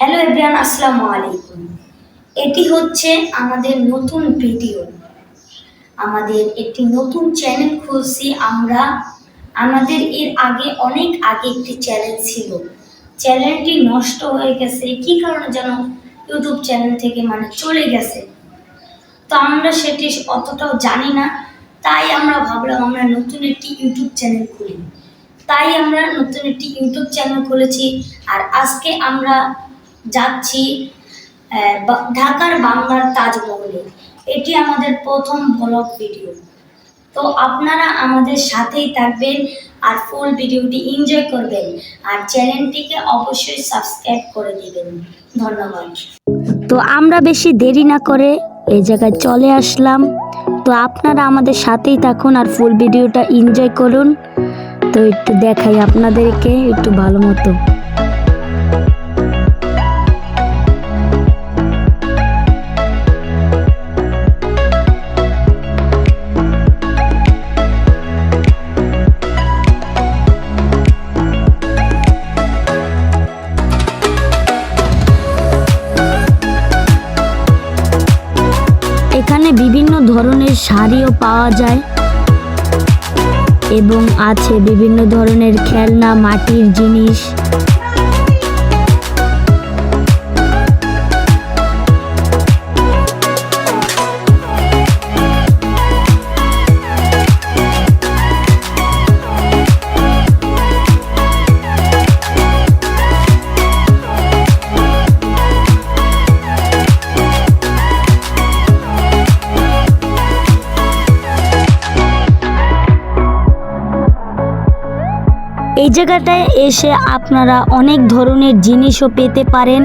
Hello everyone, আসসালামু আলাইকুম। এটি হচ্ছে আমাদের নতুন ভিডিও। আমাদের একটি নতুন চ্যানেল খুলছি আমরা। আমাদের এর আগে অনেক আগে একটি চ্যানেল ছিল, চ্যানেলটি নষ্ট হয়ে গেছে। কি কারণে যেন ইউটিউব চ্যানেল থেকে চলে গেছে, তো আমরা সেটি অতটাও জানি না। তাই আমরা ভাবলাম আমরা নতুন একটি ইউটিউব চ্যানেল খুলি। তাই আমরা নতুন একটি ইউটিউব চ্যানেল খুলেছি। আর আজকে আমরা যাচ্ছি ঢাকার বাংলার তাজমহলে। এটি আমাদের প্রথম ব্লগ ভিডিও। তো আপনারা আমাদের সাথেই থাকবেন আর ফুল ভিডিওটি এনজয় করবেন। আর চ্যানেলটিকে অবশ্যই সাবস্ক্রাইব করে দিবেন। ধন্যবাদ। তো আমরা বেশি দেরি না করে এই জায়গায় চলে আসলাম। তো আপনারা আমাদের সাথেই থাকুন আর ফুল ভিডিওটা এনজয় করুন। তো একটু দেখাই আপনাদেরকে একটু ভালো মতো। এখানে বিভিন্ন ধরনের শাড়িও পাওয়া যায় এবং আছে বিভিন্ন ধরনের খেলনা, মাটির জিনিস। এই জায়গাটায় এসে আপনারা অনেক ধরনের জিনিসও পেতে পারেন।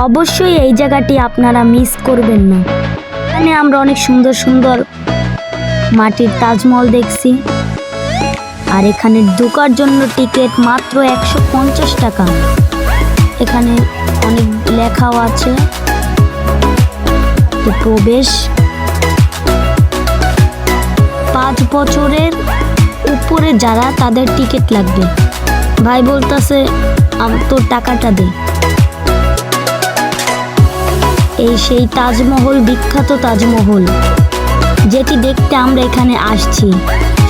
অবশ্যই এই জায়গাটি আপনারা মিস করবেন না। এখানে আমরা অনেক সুন্দর সুন্দর মাটির তাজমহল দেখছি। আর এখানে ঢোকার জন্য টিকিট মাত্র 150 টাকা। এখানে অনেক লেখাও আছে। তো প্রবেশ 5 বছরের উপরে যারা, তাদের টিকিট লাগবে। ভাই বলতেছে তোর টাকাটা দে। এই সেই তাজমহল, বিখ্যাত তাজমহল, যেটি দেখতে আমরা এখানে আসছি।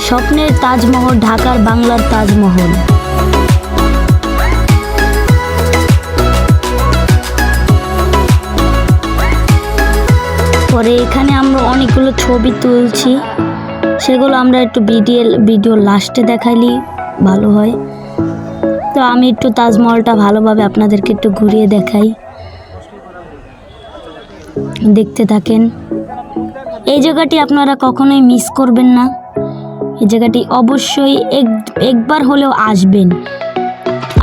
স্বপ্নের তাজমহল, ঢাকার বাংলার তাজমহল। পরে এখানে আমরা অনেকগুলো ছবি তুলছি, সেগুলো আমরা একটু ভিডিও লাস্টে দেখাইলে ভালো হয়। তো আমি একটু তাজমহলটা ভালোভাবে আপনাদেরকে একটু ঘুরিয়ে দেখাই, দেখতে থাকেন। এই জায়গাটি আপনারা কখনোই মিস করবেন না। এই জায়গাটি অবশ্যই একবার হলেও আসবেন।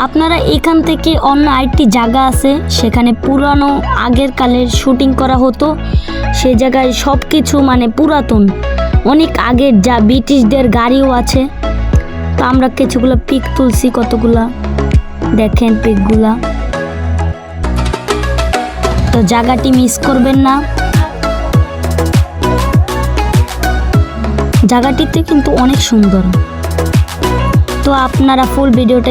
আপনারা এখান থেকে অন্য আরেকটি জায়গা আছে, সেখানে পুরানো আগের কালের শুটিং করা হতো। সেই জায়গায় সব কিছু পুরাতন, অনেক আগের, যা ব্রিটিশদের গাড়িও আছে। তো আমরা কিছুগুলো পিক তুলছি, কতগুলা দেখেন পিকগুলা। তো জায়গাটি মিস করবেন না। জায়গাটিতে কিন্তু অনেক সুন্দর। তো আপনারা ফুল ভিডিওটা